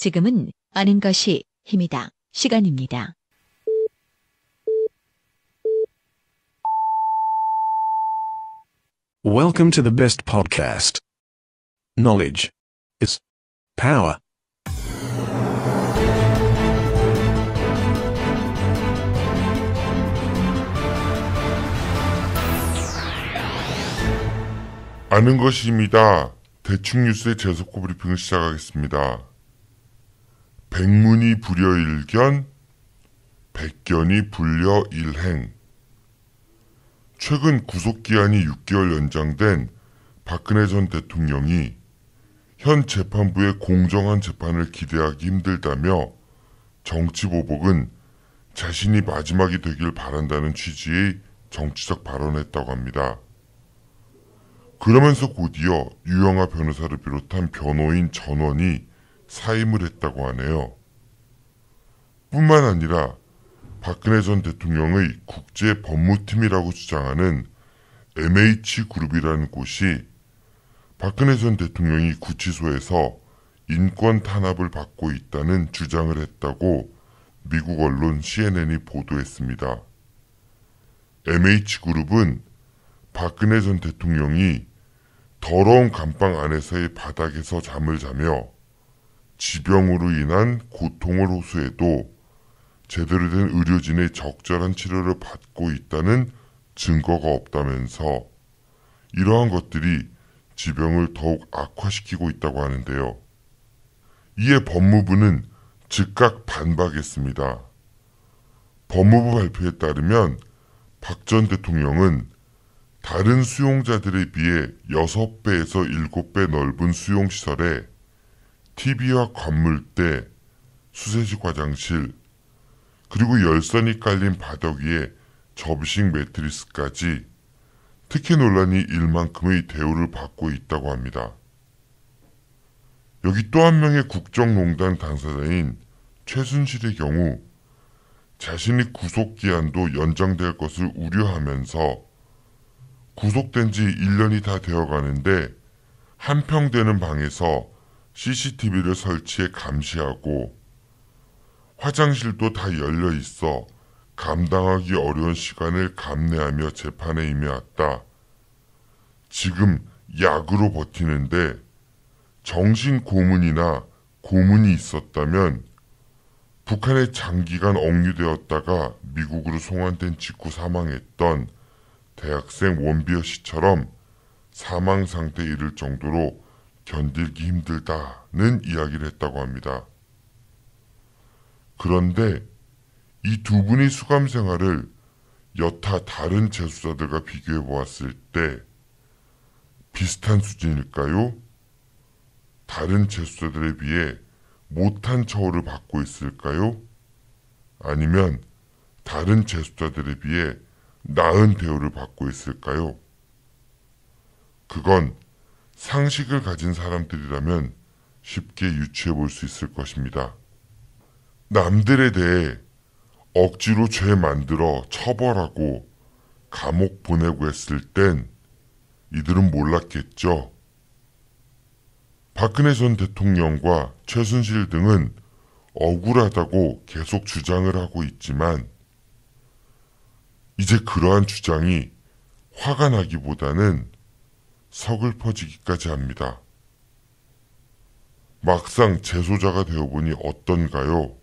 지금은 아는 것이 힘이다. 시간입니다. Welcome to the best podcast. Knowledge is power. 아는 것이 힘이다. 대충 뉴스의 재속고 브리핑을 시작하겠습니다. 백문이 불여일견, 백견이 불여일행. 최근 구속기한이 6개월 연장된 박근혜 전 대통령이 현 재판부의 공정한 재판을 기대하기 힘들다며 정치보복은 자신이 마지막이 되길 바란다는 취지의 정치적 발언을 했다고 합니다. 그러면서 곧이어 유영하 변호사를 비롯한 변호인 전원이 사임을 했다고 하네요. 뿐만 아니라 박근혜 전 대통령의 국제법무팀이라고 주장하는 MH그룹이라는 곳이 박근혜 전 대통령이 구치소에서 인권 탄압을 받고 있다는 주장을 했다고 미국 언론 CNN이 보도했습니다. MH그룹은 박근혜 전 대통령이 더러운 감방 안에서의 바닥에서 잠을 자며 지병으로 인한 고통을 호소해도 제대로 된 의료진의 적절한 치료를 받고 있다는 증거가 없다면서 이러한 것들이 지병을 더욱 악화시키고 있다고 하는데요. 이에 법무부는 즉각 반박했습니다. 법무부 발표에 따르면 박 전 대통령은 다른 수용자들에 비해 6배에서 7배 넓은 수용시설에 TV와 관물대, 수세식 화장실, 그리고 열선이 깔린 바닥 위에 접이식 매트리스까지 특혜 논란이 일만큼의 대우를 받고 있다고 합니다. 여기 또 한 명의 국정농단 당사자인 최순실의 경우 자신의 구속기한도 연장될 것을 우려하면서 구속된 지 1년이 다 되어가는데 한평되는 방에서 CCTV를 설치해 감시하고 화장실도 다 열려 있어 감당하기 어려운 시간을 감내하며 재판에 임해왔다. 지금 약으로 버티는데 정신 고문이나 고문이 있었다면 북한에 장기간 억류되었다가 미국으로 송환된 직후 사망했던 대학생 원비어 씨처럼 사망 상태에 이를 정도로 견디기 힘들다는 이야기를 했다고 합니다. 그런데 이 두 분의 수감 생활을 여타 다른 재수자들과 비교해 보았을 때 비슷한 수준일까요? 다른 재수자들에 비해 못한 처우를 받고 있을까요? 아니면 다른 재수자들에 비해 나은 대우를 받고 있을까요? 그건 상식을 가진 사람들이라면 쉽게 유추해 볼 수 있을 것입니다. 남들에 대해 억지로 죄 만들어 처벌하고 감옥 보내고 했을 땐 이들은 몰랐겠죠. 박근혜 전 대통령과 최순실 등은 억울하다고 계속 주장을 하고 있지만 이제 그러한 주장이 화가 나기보다는 서글퍼지기까지 합니다. 막상 재소자가 되어보니 어떤가요?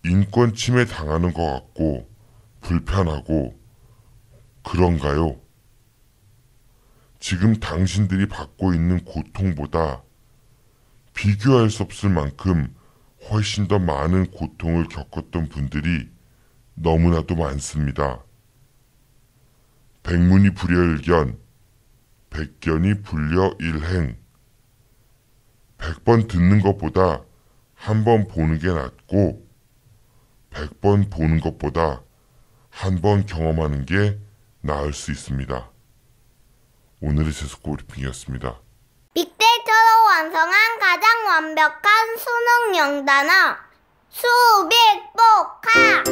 인권 침해 당하는 것 같고 불편하고 그런가요? 지금 당신들이 받고 있는 고통보다 비교할 수 없을 만큼 훨씬 더 많은 고통을 겪었던 분들이 너무나도 많습니다. 백문이 불여일견, 백견이 불여일행. 100번 듣는 것보다 한 번 보는 게 낫고 100번 보는 것보다 한 번 경험하는 게 나을 수 있습니다. 오늘의 재속고 브리핑이었습니다. 빅데이터로 완성한 가장 완벽한 수능 영단어 수빅복화.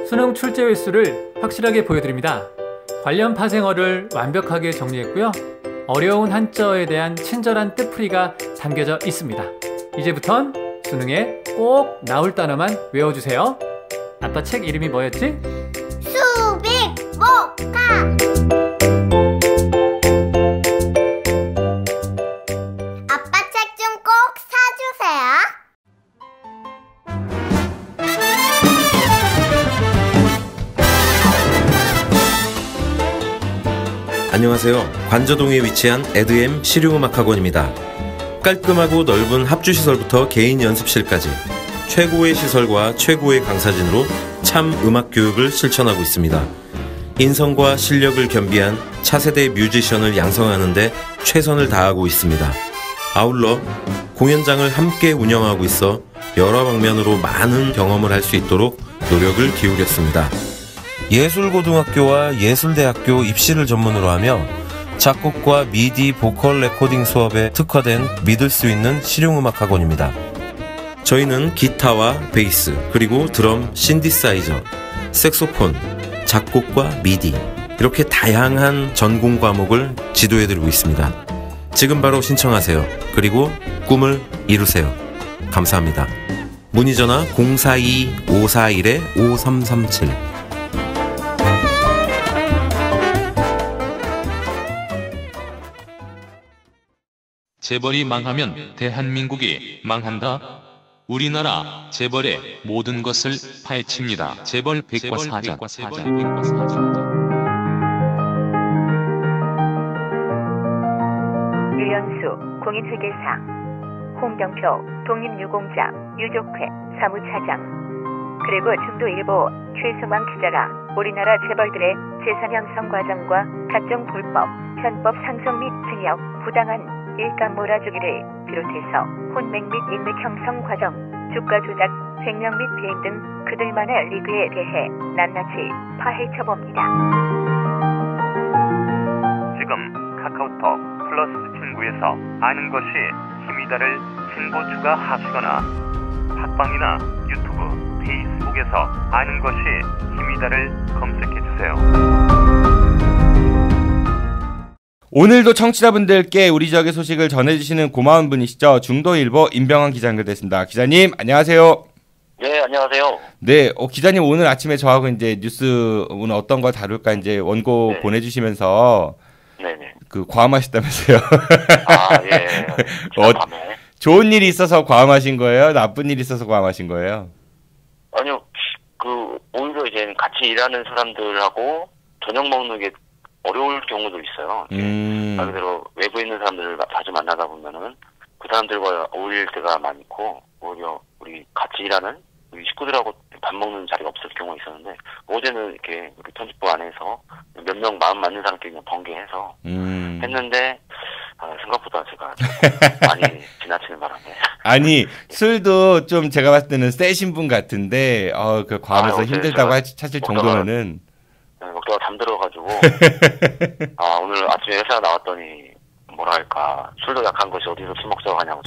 수능 출제 횟수를 확실하게 보여드립니다. 관련 파생어를 완벽하게 정리했고요. 어려운 한자어에 대한 친절한 뜻풀이가 담겨져 있습니다. 이제부턴 수능에 꼭 나올 단어만 외워주세요. 아빠 책 이름이 뭐였지? 수빅 목화. 아빠 책 좀 꼭 사주세요. 안녕하세요. 관저동에 위치한 에드엠 실용음악학원입니다. 깔끔하고 넓은 합주시설부터 개인 연습실까지 최고의 시설과 최고의 강사진으로 참 음악 교육을 실천하고 있습니다. 인성과 실력을 겸비한 차세대 뮤지션을 양성하는 데 최선을 다하고 있습니다. 아울러 공연장을 함께 운영하고 있어 여러 방면으로 많은 경험을 할 수 있도록 노력을 기울였습니다. 예술고등학교와 예술대학교 입시를 전문으로 하며 작곡과 미디 보컬 레코딩 수업에 특화된 믿을 수 있는 실용음악학원입니다. 저희는 기타와 베이스, 그리고 드럼, 신디사이저, 색소폰, 작곡과 미디 이렇게 다양한 전공 과목을 지도해드리고 있습니다. 지금 바로 신청하세요. 그리고 꿈을 이루세요. 감사합니다. 문의전화 042-541-5337. 재벌이 망하면 대한민국이 망한다. 우리나라 재벌의 모든 것을 파헤칩니다. 재벌 백과사전. 유연수 공인회계사, 홍경표 독립유공자 유족회 사무차장, 그리고 중도일보 최승왕 기자가 우리나라 재벌들의 재산 형성 과정과 각종 불법, 편법 상속 및 증여, 부당한 일감 몰아주기를 비롯해서 혼맥 및 인맥 형성 과정, 주가 조작, 횡령 및 배임 등 그들만의 리그에 대해 낱낱이 파헤쳐봅니다. 지금 카카오톡 플러스 친구에서 아는 것이 힘이다를 친구 추가하시거나 팟빵이나 유튜브, 페이스북에서 아는 것이 힘이다를 검색해주세요. 오늘도 청취자분들께 우리 지역의 소식을 전해주시는 고마운 분이시죠. 중도일보 임병환 기자 연결됐습니다. 기자님 안녕하세요. 네, 안녕하세요. 네, 기자님 오늘 아침에 저하고 이제 뉴스 오늘 어떤 거 다룰까 이제 원고 네. 보내주시면서 네네. 그 과음하셨다면서요. 아, 예. 밤에. 좋은 일이 있어서 과음하신 거예요? 나쁜 일이 있어서 과음하신 거예요? 아니요, 오히려 이제 같이 일하는 사람들하고 저녁 먹는 게 어려울 경우도 있어요. 말 그대로 외부에 있는 사람들을 자주 만나다 보면은 그 사람들과 어울릴 때가 많고, 오히려 우리 같이 일하는 우리 식구들하고 밥 먹는 자리가 없을 경우가 있었는데, 어제는 이렇게 우리 편집부 안에서 몇 명 마음 맞는 사람끼리 그냥 번개해서 했는데, 생각보다 제가 많이 지나치는 바람에. 아니, 술도 좀 제가 봤을 때는 세신 분 같은데, 그 과음해서 힘들다고 하실 정도면은. 먹다가 잠들어가지고 오늘 아침에 회사 나왔더니 뭐랄까 술도 약한 것이 어디서 술 먹자고 하냐고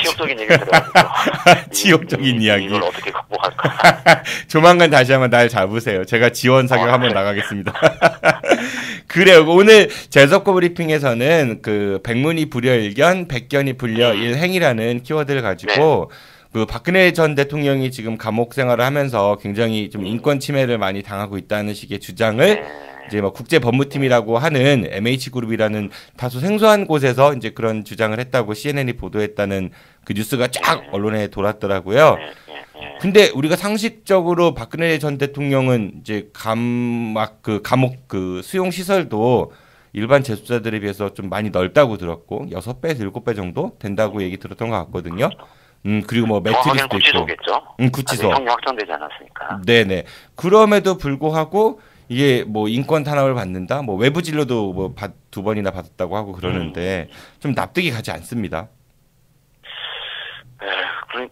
치욕적인 얘기를 들어가지고 치욕적인 이야기 이걸 어떻게 극복할까. 조만간 다시 한번 날 잡으세요. 제가 지원 사격 한번 나가겠습니다. 그래요. 오늘 재석고 브리핑에서는 그 백문이 불여일견, 백견이 불여일행이라는 키워드를 가지고 그 박근혜 전 대통령이 지금 감옥 생활을 하면서 굉장히 좀 인권 침해를 많이 당하고 있다는 식의 주장을 이제 뭐 국제 법무팀이라고 하는 MH그룹이라는 다소 생소한 곳에서 이제 그런 주장을 했다고 CNN이 보도했다는 그 뉴스가 쫙 언론에 돌았더라고요. 근데 우리가 상식적으로 박근혜 전 대통령은 이제 감옥 그 수용 시설도 일반 재수자들에 비해서 좀 많이 넓다고 들었고 6배에서 7배 정도 된다고 얘기 들었던 것 같거든요. 그리고 뭐 매트리스도 구치소겠죠. 있고. 구치소. 형이 확정되지 않았으니까. 네네. 그럼에도 불구하고 이게 뭐 인권 탄압을 받는다. 뭐 외부 진료도 뭐 2번이나 받았다고 하고 그러는데 좀 납득이 가지 않습니다. 글쎄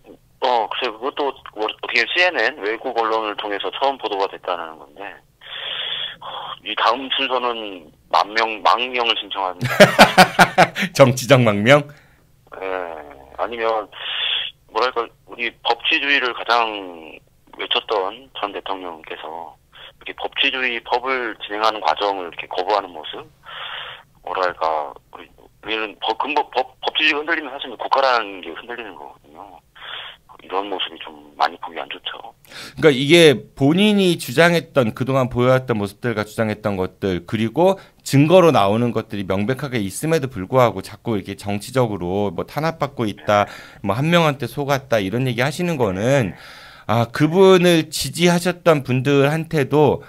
그것도 어떻게 CNN 외국 언론을 통해서 처음 보도가 됐다는 건데 이 다음 순서는 망명을 신청합니다. 정치적 망명? 아니면 뭐랄까 우리 법치주의를 가장 외쳤던 전 대통령께서 이렇게 법치주의 법을 진행하는 과정을 이렇게 거부하는 모습, 뭐랄까 우리는 법치주의가 흔들리면 사실 국가라는 게 흔들리는 거거든요. 이런 모습이 좀 많이 보기 안 좋죠. 그러니까 이게 본인이 주장했던 그동안 보여왔던 모습들과 주장했던 것들 그리고 증거로 나오는 것들이 명백하게 있음에도 불구하고 자꾸 이렇게 정치적으로 뭐 탄압받고 있다, 뭐 한 명한테 속았다 이런 얘기 하시는 거는 그분을 지지하셨던 분들한테도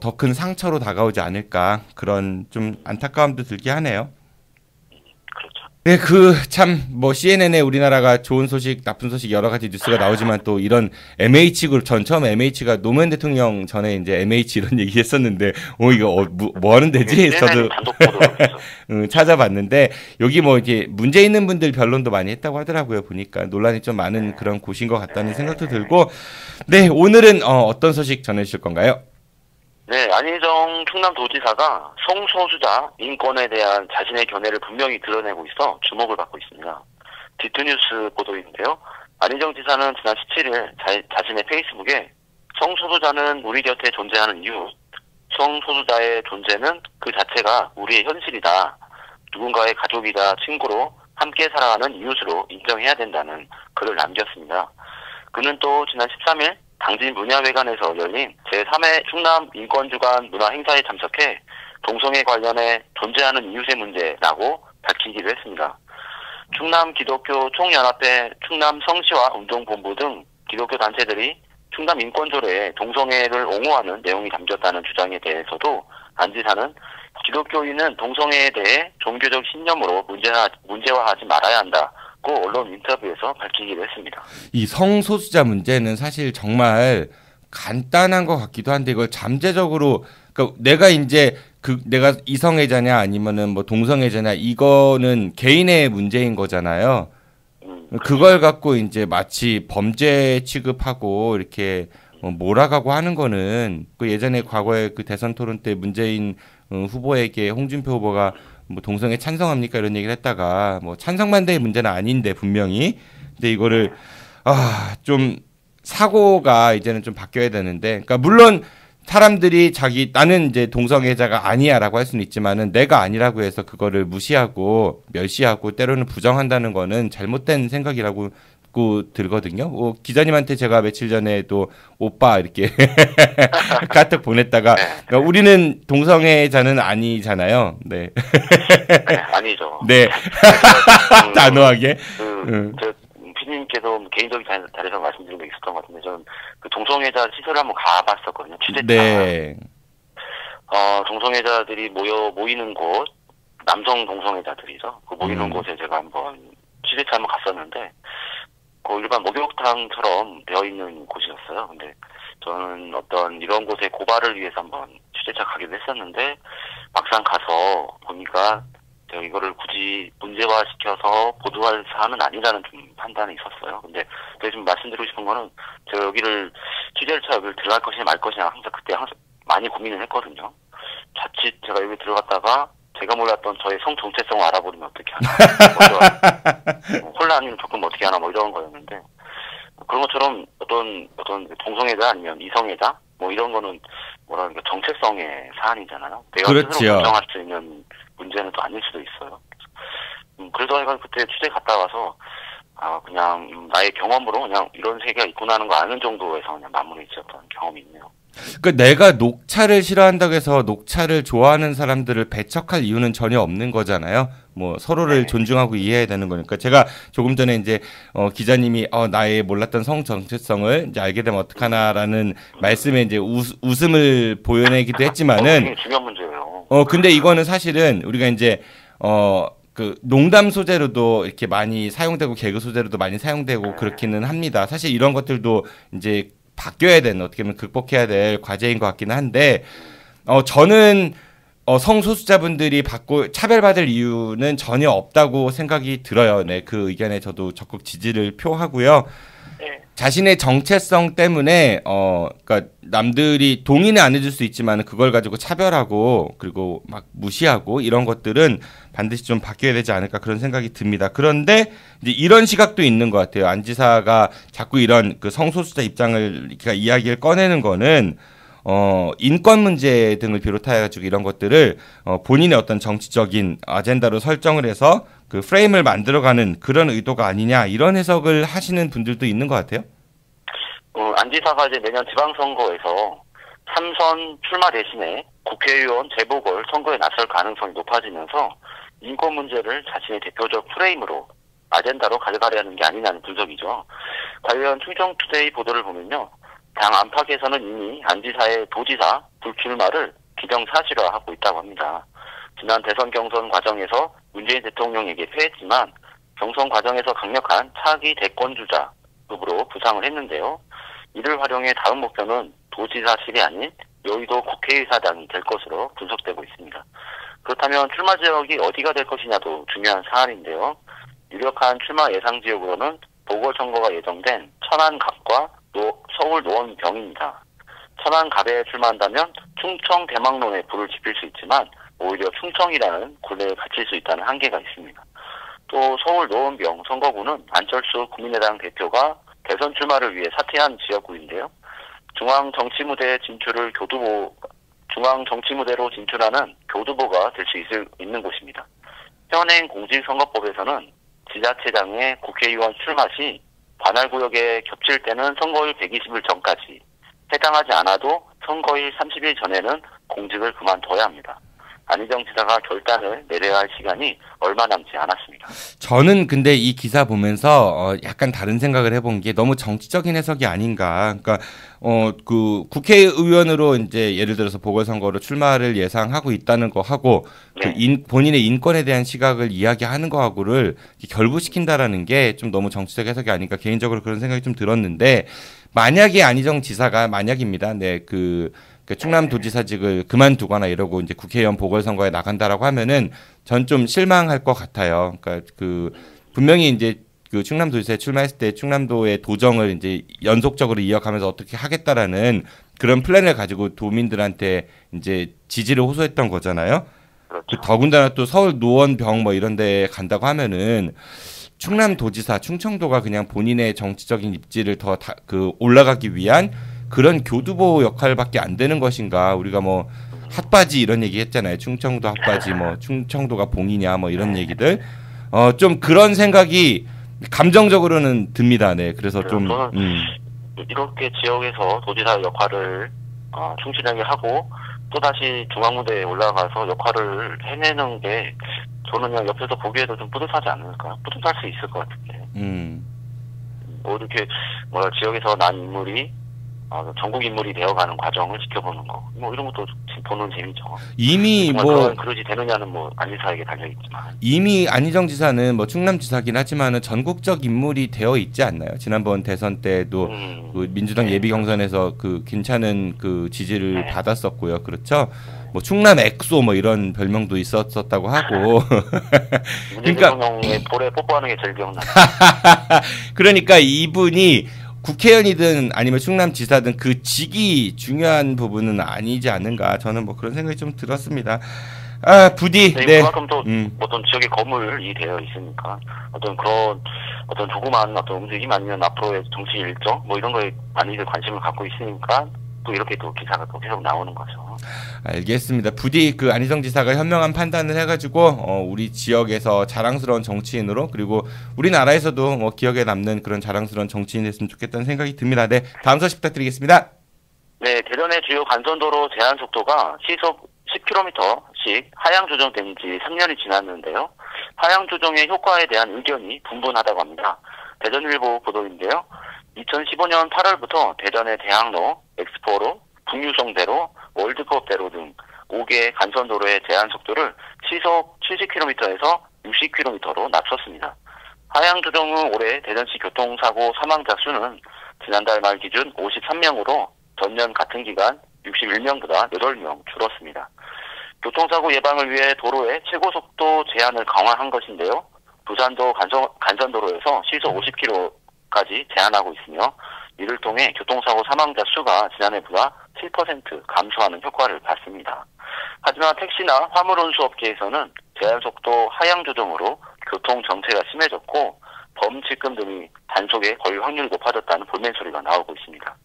더 큰 상처로 다가오지 않을까 그런 좀 안타까움도 들게 하네요. 네, 뭐 CNN에 우리나라가 좋은 소식, 나쁜 소식 여러 가지 뉴스가 나오지만 또 이런 MH그룹 전 처음 MH가 노무현 대통령 전에 이제 MH 이런 얘기 했었는데, 이거 뭐 하는 데지? 저도 찾아봤는데 여기 뭐 이제 문제 있는 분들 변론도 많이 했다고 하더라고요. 보니까 논란이 좀 많은 그런 곳인 것 같다는 생각도 들고, 네, 오늘은 어떤 소식 전해주실 건가요? 네, 안희정 충남도지사가 성소수자 인권에 대한 자신의 견해를 분명히 드러내고 있어 주목을 받고 있습니다. 디투뉴스 보도인데요. 안희정 지사는 지난 17일 자신의 페이스북에 성소수자는 우리 곁에 존재하는 이유, 성소수자의 존재는 그 자체가 우리의 현실이다, 누군가의 가족이다, 친구로 함께 살아가는 이웃으로 인정해야 된다는 글을 남겼습니다. 그는 또 지난 13일 당진 문야회관에서 열린 제3회 충남 인권주간 문화 행사에 참석해 동성애 관련해 존재하는 이웃의 문제라고 밝히기도 했습니다. 충남 기독교 총연합회 충남 성시화 운동본부 등 기독교 단체들이 충남 인권조례에 동성애를 옹호하는 내용이 담겼다는 주장에 대해서도 안 지사는 기독교인은 동성애에 대해 종교적 신념으로 문제화하지 말아야 한다. 고 언론 인터뷰에서 밝히기도 했습니다. 이 성소수자 문제는 사실 정말 간단한 것 같기도 한데 이걸 잠재적으로, 그러니까 내가 이제 내가 이성애자냐 아니면은 뭐 동성애자냐 이거는 개인의 문제인 거잖아요. 그걸 갖고 이제 마치 범죄 취급하고 이렇게 몰아가고 하는 거는 그 예전에 과거에 그 대선 토론 때 문재인 후보에게 홍준표 후보가 뭐 동성애 찬성합니까 이런 얘기를 했다가 뭐 찬성반대의 문제는 아닌데 분명히, 근데 이거를 좀 사고가 이제는 좀 바뀌어야 되는데, 그러니까 물론 사람들이 나는 이제 동성애자가 아니야라고 할 수는 있지만은 내가 아니라고 해서 그거를 무시하고 멸시하고 때로는 부정한다는 거는 잘못된 생각이라고 들거든요. 기자님한테 제가 며칠 전에도 오빠 이렇게 카톡 보냈다가, 그러니까 우리는 동성애자는 아니잖아요. 네. 네, 아니죠. 네. 단호하게. 피디님께도 개인적인 자리에서 말씀드린 게 있었던 것 같은데, 저는 그 동성애자 시설을 한번 가봤었거든요. 취재차. 네. 동성애자들이 모이는 곳, 남성 동성애자들이죠. 그 모이는 곳에 제가 한번 취재차 한번 갔었는데, 그 일반 목욕탕처럼 되어 있는 곳이었어요. 근데 저는 어떤 이런 곳에 고발을 위해서 한번 취재차 가기도 했었는데, 막상 가서 보니까 제가 이거를 굳이 문제화시켜서 보도할 사안은 아니라는 좀 판단이 있었어요. 근데 제가 지금 말씀드리고 싶은 거는, 제가 여기를 취재를 차 여기를 들어갈 것이냐 말 것이냐 그때 항상 많이 고민을 했거든요. 자칫 제가 여기 들어갔다가 제가 몰랐던 저의 성 정체성을 알아버리면 어떻게 하나, 혼란을 겪으면 어떻게 하나, 뭐 이런 거였는데, 그런 것처럼 어떤 동성애자 아니면 이성애자 뭐 이런 거는 뭐랄까 정체성의 사안이잖아요. 내가 그렇죠. 스스로 결정할 수 있는 문제는 또 아닐 수도 있어요. 그래서 제가 그때 취재 갔다 와서 그냥 나의 경험으로 그냥 이런 세계가 있구나 하는 거 아는 정도에서 그냥 마무리 지었던 경험이 있네요. 그러니까 내가 녹차를 싫어한다고 해서 녹차를 좋아하는 사람들을 배척할 이유는 전혀 없는 거잖아요. 뭐 서로를 존중하고 이해해야 되는 거니까. 제가 조금 전에 이제 기자님이 나의 몰랐던 성 정체성을 이제 알게 되면 어떡하나라는 말씀에 이제 웃음을 보여내기도 했지만은 되게 중요한 문제예요. 근데 이거는 사실은 우리가 이제 그 농담 소재로도 이렇게 많이 사용되고 개그 소재로도 많이 사용되고 그렇기는 합니다. 사실 이런 것들도 이제 바뀌어야 되는, 어떻게 보면 극복해야 될 과제인 것 같기는 한데, 저는 성소수자분들이 차별받을 이유는 전혀 없다고 생각이 들어요. 네, 그 의견에 저도 적극 지지를 표하고요. 자신의 정체성 때문에 그러니까 남들이 동의는 안 해줄 수 있지만 그걸 가지고 차별하고 그리고 막 무시하고 이런 것들은 반드시 좀 바뀌어야 되지 않을까 그런 생각이 듭니다. 그런데 이제 이런 시각도 있는 것 같아요. 안 지사가 자꾸 이런 그 성소수자 입장을 이야기를 꺼내는 거는 인권 문제 등을 비롯해가지고 이런 것들을 본인의 어떤 정치적인 아젠다로 설정을 해서 그 프레임을 만들어가는 그런 의도가 아니냐 이런 해석을 하시는 분들도 있는 것 같아요. 안 지사가 이제 내년 지방선거에서 3선 출마 대신에 국회의원 재보궐 선거에 나설 가능성이 높아지면서 인권 문제를 자신의 대표적 프레임으로 아젠다로 가져가려는 게 아니냐는 분석이죠. 관련 충청투데이 보도를 보면요. 당 안팎에서는 이미 안 지사의 도지사 불출마를 기정사실화하고 있다고 합니다. 지난 대선 경선 과정에서 문재인 대통령에게 패했지만 경선 과정에서 강력한 차기 대권주자급으로 부상을 했는데요. 이를 활용해 다음 목표는 도지사실이 아닌 여의도 국회의사당이 될 것으로 분석되고 있습니다. 그렇다면 출마 지역이 어디가 될 것이냐도 중요한 사안인데요. 유력한 출마 예상 지역으로는 보궐선거가 예정된 천안갑과 서울 노원병입니다. 천안갑에 출마한다면 충청 대망론에 불을 지필 수 있지만 오히려 충청이라는 굴레에 갇힐 수 있다는 한계가 있습니다. 또 서울 노원병 선거구는 안철수 국민의당 대표가 대선 출마를 위해 사퇴한 지역구인데요. 중앙 정치무대로 진출하는 교두보가 될 수 있는 곳입니다. 현행 공직선거법에서는 지자체장의 국회의원 출마 시 관할구역에 겹칠 때는 선거일 120일 전까지, 해당하지 않아도 선거일 30일 전에는 공직을 그만둬야 합니다. 안희정 지사가 결단을 내려야 할 시간이 얼마 남지 않았습니다. 저는 근데 이 기사 보면서 약간 다른 생각을 해본 게 너무 정치적인 해석이 아닌가. 그러니까 그 국회의원으로 이제 예를 들어서 보궐선거로 출마를 예상하고 있다는 거 하고 네. 그 본인의 인권에 대한 시각을 이야기하는 거하고를 결부시킨다라는 게 좀 너무 정치적 해석이 아닌가 개인적으로 그런 생각이 좀 들었는데 만약에 안희정 지사가 만약입니다. 네, 그 충남도지사직을 그만두거나 이러고 이제 국회의원 보궐선거에 나간다라고 하면은 전 좀 실망할 것 같아요. 그러니까 그 분명히 이제 그 충남도지사에 출마했을 때 충남도의 도정을 이제 연속적으로 이어가면서 어떻게 하겠다라는 그런 플랜을 가지고 도민들한테 이제 지지를 호소했던 거잖아요. 그렇죠. 더군다나 또 서울 노원병 뭐 이런 데 간다고 하면은 충남도지사, 충청도가 그냥 본인의 정치적인 입지를 더 올라가기 위한 그런 교두보 역할밖에 안 되는 것인가. 우리가 뭐 핫바지 이런 얘기 했잖아요. 충청도 핫바지 뭐 충청도가 봉이냐 뭐 이런 얘기들. 좀 그런 생각이 감정적으로는 듭니다. 네. 그래서 좀 이렇게 지역에서 도지사 역할을 충실하게 하고 또다시 중앙무대에 올라가서 역할을 해내는 게 저는 그냥 옆에서 보기에도 좀 뿌듯하지 않을까. 뿌듯할 수 있을 것 같은데. 뭐 이렇게 지역에서 난 인물이 전국 인물이 되어가는 과정을 지켜보는 거, 뭐 이런 것도 보는 재미죠. 이미 뭐 그러지 되느냐는 뭐 안지사에게 달려 있지만 이미 안희정 지사는 뭐 충남지사긴 하지만은 전국적 인물이 되어 있지 않나요? 지난번 대선 때도 그 민주당 예비 경선에서 그 괜찮은 그 지지를 받았었고요. 그렇죠? 뭐 충남 엑소 뭐 이런 별명도 있었다고 하고. 그러니까 대통령의 볼에 뽀뽀하는 게 제일 기억나. 그러니까 이분이 국회의원이든 아니면 충남지사든 그 직이 중요한 부분은 아니지 않는가 저는 뭐 그런 생각이 좀 들었습니다. 부디 네. 그만큼 또 어떤 지역의 거물이 되어 있으니까 어떤 조그마한 어떤 움직임 아니면 앞으로의 정치 일정 뭐 이런 거에 많이들 관심을 갖고 있으니까 또 이렇게 또 기사가 또 계속 나오는 거죠. 알겠습니다. 부디 그 안희정 지사가 현명한 판단을 해가지고 우리 지역에서 자랑스러운 정치인으로 그리고 우리나라에서도 뭐 기억에 남는 그런 자랑스러운 정치인 됐으면 좋겠다는 생각이 듭니다. 네, 다음 소식 부탁드리겠습니다. 네, 대전의 주요 간선도로 제한 속도가 시속 10km씩 하향 조정된 지 3년이 지났는데요. 하향 조정의 효과에 대한 의견이 분분하다고 합니다. 대전일보 보도인데요. 2015년 8월부터 대전의 대학로, 엑스포로, 북유성대로, 월드컵대로 등 5개의 간선도로의 제한 속도를 시속 70km에서 60km로 낮췄습니다. 하향 조정 후 올해 대전시 교통사고 사망자 수는 지난달 말 기준 53명으로 전년 같은 기간 61명보다 8명 줄었습니다. 교통사고 예방을 위해 도로의 최고속도 제한을 강화한 것인데요. 부산도 간선도로에서 시속 50km까지 제한하고 있으며 이를 통해 교통사고 사망자 수가 지난해보다 7% 감소하는 효과를 봤습니다. 하지만 택시나 화물운수업계에서는 제한속도 하향 조정으로 교통 정체가 심해졌고 범칙금 등이 단속에 걸릴 확률이 높아졌다는 볼멘 소리가 나오고 있습니다.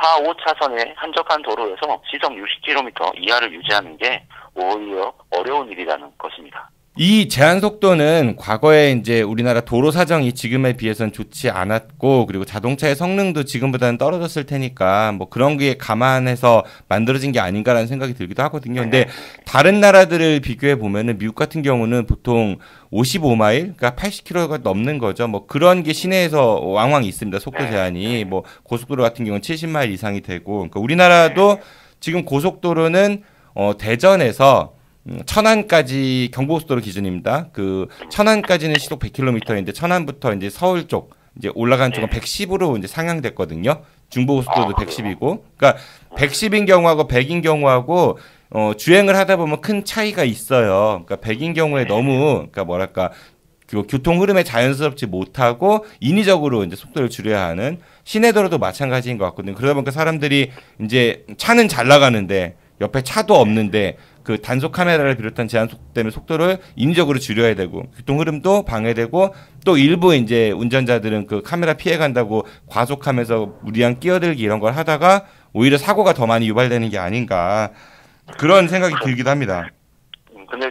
4, 5차선의 한적한 도로에서 시속 60km 이하를 유지하는 게 오히려 어려운 일이라는 것입니다. 이 제한 속도는 과거에 이제 우리나라 도로 사정이 지금에 비해서는 좋지 않았고, 그리고 자동차의 성능도 지금보다는 떨어졌을 테니까 뭐 그런 게 감안해서 만들어진 게 아닌가라는 생각이 들기도 하거든요. 근데 다른 나라들을 비교해 보면은 미국 같은 경우는 보통 55마일, 그러니까 80km가 넘는 거죠. 뭐 그런 게 시내에서 왕왕 있습니다. 속도 제한이. 뭐 고속도로 같은 경우는 70마일 이상이 되고, 그러니까 우리나라도 지금 고속도로는 대전에서 천안까지 경부고속도로 기준입니다. 그 천안까지는 시속 100km인데 천안부터 이제 서울 쪽 이제 올라간 쪽은 110으로 이제 상향됐거든요. 중부고속도로도 110이고, 그러니까 110인 경우하고 100인 경우하고 주행을 하다 보면 큰 차이가 있어요. 그러니까 100인 경우에 너무 그러니까 뭐랄까 그 교통 흐름에 자연스럽지 못하고 인위적으로 이제 속도를 줄여야 하는, 시내도로도 마찬가지인 것 같거든요. 그러다 보니까 사람들이 이제 차는 잘 나가는데 옆에 차도 없는데 그 단속 카메라를 비롯한 제한 속도 때문에 속도를 인위적으로 줄여야 되고, 교통 흐름도 방해되고, 또 일부 이제 운전자들은 그 카메라 피해 간다고 과속하면서 무리한 끼어들기 이런 걸 하다가 오히려 사고가 더 많이 유발되는 게 아닌가, 그런 생각이 들기도 합니다. 근데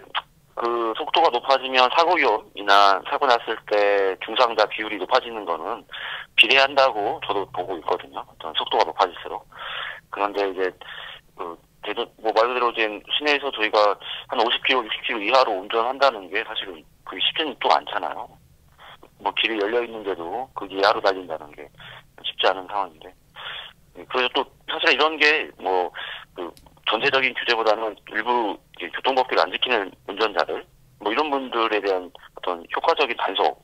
그 속도가 높아지면 사고 위험이나 사고 났을 때 중상자 비율이 높아지는 거는 비례한다고 저도 보고 있거든요. 어떤 속도가 높아질수록. 그런데 이제 뭐 말 그대로 이제 시내에서 저희가 한 50km, 60km 이하로 운전한다는 게 사실은 그게 쉽지는 또 않잖아요. 뭐 길이 열려 있는데도 그 이하로 달린다는 게 쉽지 않은 상황인데. 그래서 또 사실 이런 게 뭐 그 전체적인 규제보다는 일부 교통법규를 안 지키는 운전자들 뭐 이런 분들에 대한 어떤 효과적인 단속이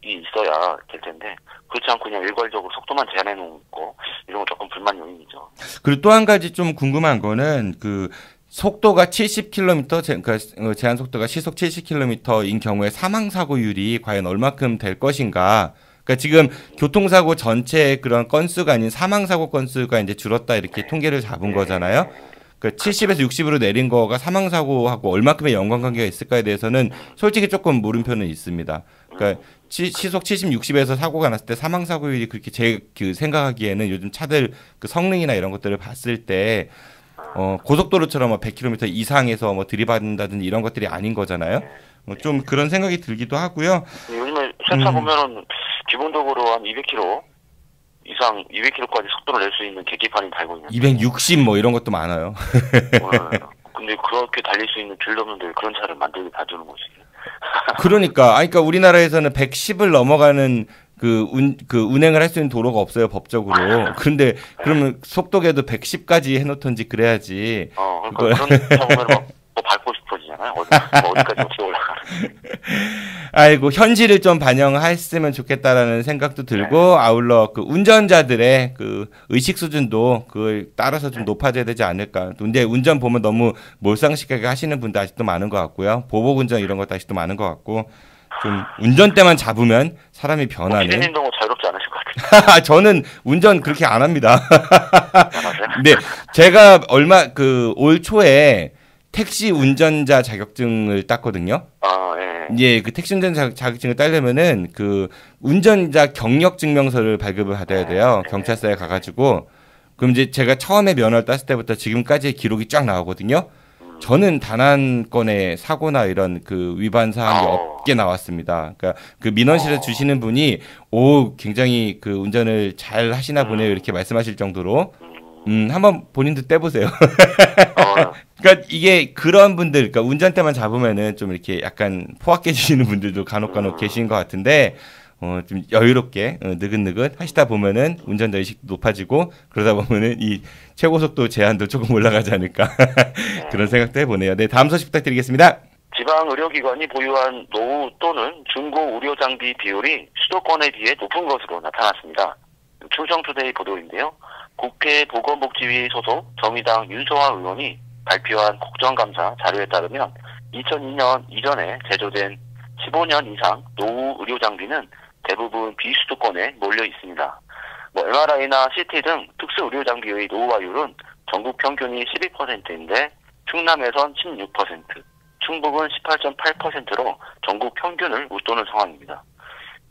있어야 될 텐데, 그렇지 않고 그냥 일괄적으로 속도만 제한해 놓은 거, 이런 건 조금 불만 요인이죠. 그리고 또 한 가지 좀 궁금한 거는 그 속도가 70km, 그러니까 제한 속도가 시속 70km인 경우에 사망 사고율이 과연 얼마큼 될 것인가? 그러니까 지금 교통사고 전체의 그런 건수가 아닌 사망 사고 건수가 이제 줄었다 이렇게 통계를 잡은 거잖아요. 그러니까 70에서 60으로 내린 거가 사망 사고하고 얼마큼의 연관관계가 있을까에 대해서는 솔직히 조금 물음표는 있습니다. 그러니까 시속 70, 60에서 사고가 났을 때 사망 사고율이 그렇게 제 그 생각하기에는 요즘 차들 그 성능이나 이런 것들을 봤을 때 고속도로처럼 뭐 100km 이상에서 뭐 들이받는다든지 이런 것들이 아닌 거잖아요. 좀 그런 생각이 들기도 하고요. 요즘에 차 보면은 기본적으로 한 200km 이상, 200km까지 속도를 낼 수 있는 계기판이 달고 있는데 260 뭐 이런 것도 많아요. 근데 그렇게 달릴 수 있는 길도 없는데 그런 차를 만들게 봐주는 거지. 그러니까, 그러니까 우리나라에서는 110을 넘어가는 그 운행을 할 수 있는 도로가 없어요, 법적으로. 그런데 그러면 속도계도 110까지 해놓던지 그래야지. 그러니까 그런 차 보면 막 밟고 싶어지잖아요. 어디까지 어떻게 올라가는. 아이고, 현실을 좀 반영했으면 좋겠다라는 생각도 들고, 아울러 그 운전자들의 그 의식 수준도 그걸 따라서 좀 높아져야 되지 않을까. 근데 운전 보면 너무 몰상식하게 하시는 분도 아직도 많은 것 같고요. 보복 운전 이런 것도 아직도 많은 것 같고, 좀 운전대만 잡으면 사람이 변하는. 피디님도 뭐 자유롭지 않으실 것 같아요. 저는 운전 그렇게 안 합니다. 네, 제가 올 초에 택시 운전자 자격증을 땄거든요. 예, 그 택시 운전자 자격증을 따려면은 그 운전자 경력 증명서를 발급을 받아야 돼요. 경찰서에 가가지고. 그럼 이제 제가 처음에 면허를 땄을 때부터 지금까지의 기록이 쫙 나오거든요. 저는 단 한 건의 사고나 이런 그 위반 사항이 없게 나왔습니다. 그러니까 그 민원실에 주시는 분이 굉장히 그 운전을 잘 하시나 보네요, 이렇게 말씀하실 정도로. 한번 본인도 떼보세요. 그러니까 이게 그런 분들, 그러니까 운전대만 잡으면은 좀 이렇게 약간 포악해지시는 분들도 간혹 계신 것 같은데, 좀 여유롭게 느긋느긋 하시다 보면은 운전자 의식도 높아지고, 그러다 보면은 이 최고속도 제한도 조금 올라가지 않을까 그런 생각도 해보네요. 네, 다음 소식 부탁드리겠습니다. 지방 의료기관이 보유한 노후 또는 중고 의료 장비 비율이 수도권에 비해 높은 것으로 나타났습니다. 충청투데이 보도인데요. 국회 보건복지위 소속 정의당 윤소아 의원이 발표한 국정감사 자료에 따르면 2002년 이전에 제조된 15년 이상 노후 의료 장비는 대부분 비수도권에 몰려 있습니다. MRI나 CT 등 특수 의료 장비의 노후화율은 전국 평균이 12%인데 충남에선 16%, 충북은 18.8%로 전국 평균을 웃도는 상황입니다.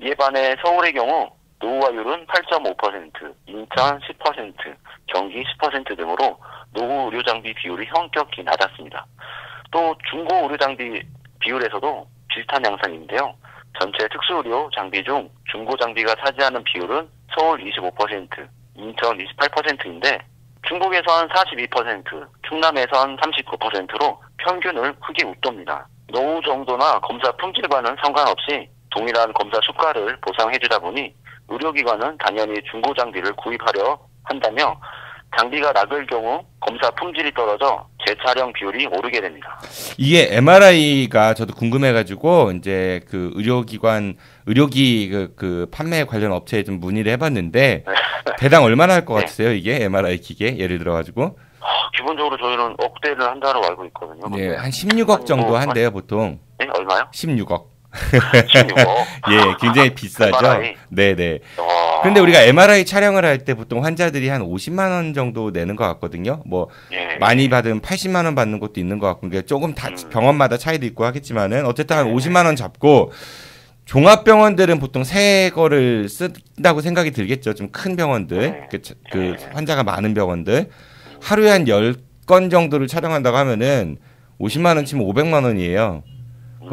이에 반해 서울의 경우 노후화율은 8.5%, 인천 10%, 경기 10% 등으로 노후 의료 장비 비율이 현격히 낮았습니다. 또 중고 의료 장비 비율에서도 비슷한 양상인데요. 전체 특수의료 장비 중 중고 장비가 차지하는 비율은 서울 25%, 인천 28%인데 중국에선 42%, 충남에선 39%로 평균을 크게 웃돕니다. 노후 정도나 검사 품질과는 상관없이 동일한 검사 수가를 보상해주다 보니 의료기관은 당연히 중고 장비를 구입하려 한다며 장비가 낡을 경우 검사 품질이 떨어져 재촬영 비율이 오르게 됩니다. 이게 MRI가 저도 궁금해가지고 이제 그 의료기 그 판매 관련 업체에 좀 문의를 해봤는데 대당 얼마나 할 것 같으세요? 이게 MRI 기계 예를 들어가지고? 기본적으로 저희는 억대를 한다고 알고 있거든요. 네, 한 16억 정도 한대요 보통. 네, 얼마요? 16억. 16억. 예, 굉장히 비싸죠. MRI? 네네. 그런데 우리가 MRI 촬영을 할 때 보통 환자들이 한 50만 원 정도 내는 것 같거든요. 뭐 많이 받으면 80만 원 받는 것도 있는 것 같고, 그러니까 조금 다 병원마다 차이도 있고 하겠지만은 어쨌든 한 50만 원 잡고. 종합병원들은 보통 새 거를 쓴다고 생각이 들겠죠. 좀 큰 병원들, 그 환자가 많은 병원들 하루에 한 10건 정도를 촬영한다고 하면은 50만 원 치면 500만 원이에요.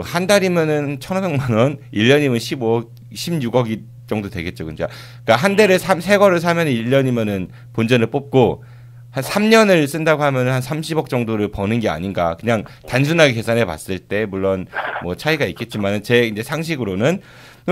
한 달이면은 1,500만 원, 1년이면 16억이 정도 되겠죠. 그러니까 한 대를 새 거를 사면 1년이면은 본전을 뽑고 한 3년을 쓴다고 하면 한 30억 정도를 버는 게 아닌가. 그냥 단순하게 계산해 봤을 때 물론 뭐 차이가 있겠지만 제 이제 상식으로는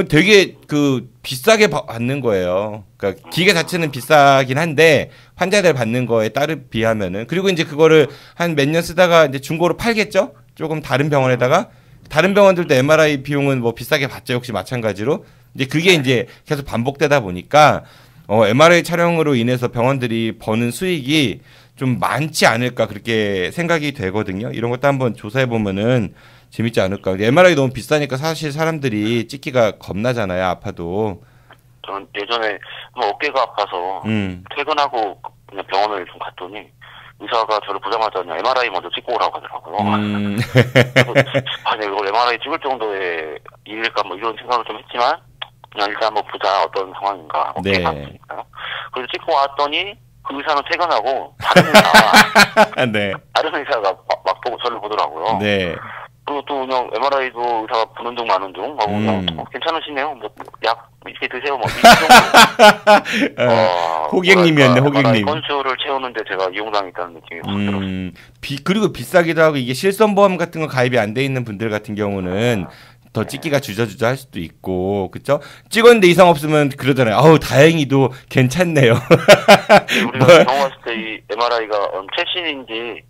되게 그 비싸게 받는 거예요. 그러니까 기계 자체는 비싸긴 한데 환자들 받는 거에 비하면은 그리고 이제 그거를 한 몇 년 쓰다가 이제 중고로 팔겠죠. 조금 다른 병원에다가 다른 병원들도 MRI 비용은 뭐 비싸게 받죠. 역시 마찬가지로. 이제 그게 이제 계속 반복되다 보니까 MRI 촬영으로 인해서 병원들이 버는 수익이 좀 많지 않을까 그렇게 생각이 되거든요. 이런 것도 한번 조사해 보면은 재밌지 않을까. MRI 너무 비싸니까 사실 사람들이 찍기가 겁나잖아요. 아파도. 저는 예전에 어깨가 아파서 퇴근하고 그냥 병원을 좀 갔더니 의사가 저를 보자마자 그냥 MRI 먼저 찍고 오라고 하더라고요. 아니 이걸 MRI 찍을 정도의 일일까 뭐 이런 생각을 좀 했지만 그냥 일단 한번 보자 어떤 상황인가 어깨가 아프니까요. 그래서 찍고 왔더니 그 의사는 퇴근하고 다른 의사가 다른 의사가 막 보고 저를 보더라고요. 네. 그리고 또 그냥 MRI도 의사가 보는 중 마는 중 하고 그냥 괜찮으시네요. 뭐 약 이렇게 드세요. 뭐 이 정도. 호객님이었네. 호객님. 건수를 채우는데 제가 이용당했다는 느낌이 확 들었어요. 그리고 비싸기도 하고 이게 실손보험 같은 거 가입이 안 돼 있는 분들 같은 경우는 더 찍기가 주저주저 할 수도 있고, 그쵸? 찍었는데 이상 없으면 그러잖아요. 아우, 다행히도 괜찮네요. 우리가 병원 갔을 때 이 MRI가 최신인지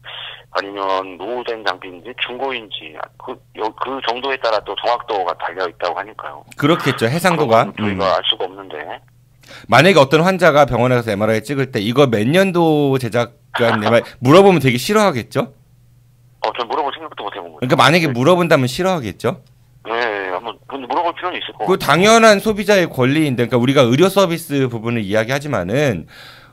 아니면 노후된 장비인지 중고인지 그 정도에 따라 또 정확도가 달려 있다고 하니까요. 그렇겠죠. 해상도가. 저희가 알 수가 없는데. 만약에 어떤 환자가 병원에 가서 MRI 찍을 때 이거 몇 년도 제작한 MRI 물어보면 되게 싫어하겠죠? 전 물어볼 생각도 못 해본 거예요. 그러니까 만약에 물어본다면 싫어하겠죠? 네, 한번 물어볼 필요는 있을 것 같아요. 그 당연한 소비자의 권리인데, 그러니까 우리가 의료 서비스 부분을 이야기하지만은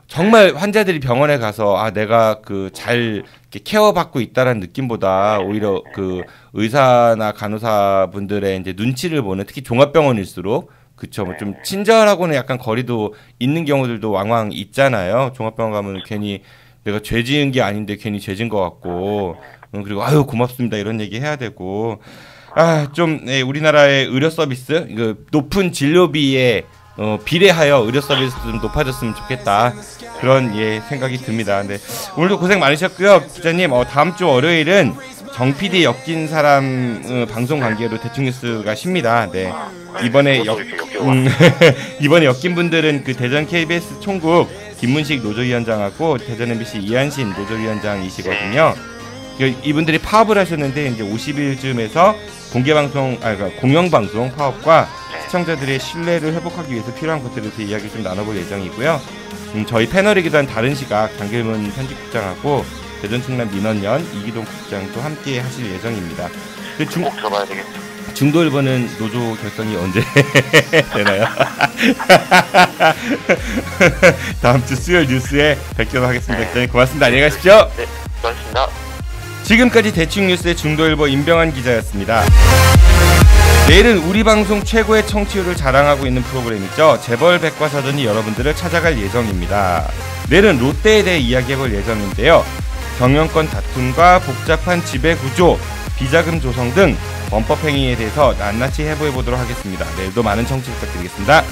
정말 환자들이 병원에 가서 내가 그 잘 케어받고 있다라는 느낌보다 오히려 그 의사나 간호사 분들의 이제 눈치를 보는, 특히 종합병원일수록 그쵸, 뭐 좀 친절하고는 약간 거리도 있는 경우들도 왕왕 있잖아요. 종합병원 가면 괜히 내가 죄 지은 게 아닌데 괜히 죄 진 것 같고, 그리고 아유 고맙습니다 이런 얘기 해야 되고. 우리나라의 의료 서비스, 높은 진료비에 비례하여 의료 서비스 좀 높아졌으면 좋겠다. 그런 생각이 듭니다. 네. 오늘도 고생 많으셨고요. 기자님, 다음 주 월요일은 정 PD 엮인 사람 방송 관계로 대충뉴스가 쉽니다. 네. 이번에 이번에 엮인 분들은 그 대전 KBS 총국 김문식 노조위원장하고 대전 MBC 이한신 노조위원장이시거든요. 이분들이 파업을 하셨는데 이제 50일쯤에서 공영방송 파업과 시청자들의 신뢰를 회복하기 위해서 필요한 것들에 대해서 이야기를 좀 나눠볼 예정이고요. 저희 패널이기도 한 다른 시각 장길문 편집국장하고 대전 충남 민원연 이기동 국장도 함께 하실 예정입니다. 꼭 들어봐야 되겠죠. 중도일보는 노조 결성이 언제 되나요? 다음 주 수요일 뉴스에 뵙도록 하겠습니다. 기자님 고맙습니다. 안녕히 가십시오. 네, 고맙습니다. 지금까지 대충 뉴스의 중도일보 임병환 기자였습니다. 내일은 우리 방송 최고의 청취율을 자랑하고 있는 프로그램이죠. 재벌 백과사전이 여러분들을 찾아갈 예정입니다. 내일은 롯데에 대해 이야기해볼 예정인데요. 경영권 다툼과 복잡한 지배구조, 비자금 조성 등 범법행위에 대해서 낱낱이 해보도록 하겠습니다. 내일도 많은 청취 부탁드리겠습니다.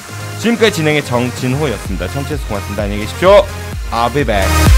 지금까지 진행의 정진호였습니다. 청취해주셔서 고맙습니다. 안녕히 계십시오. I'll be back.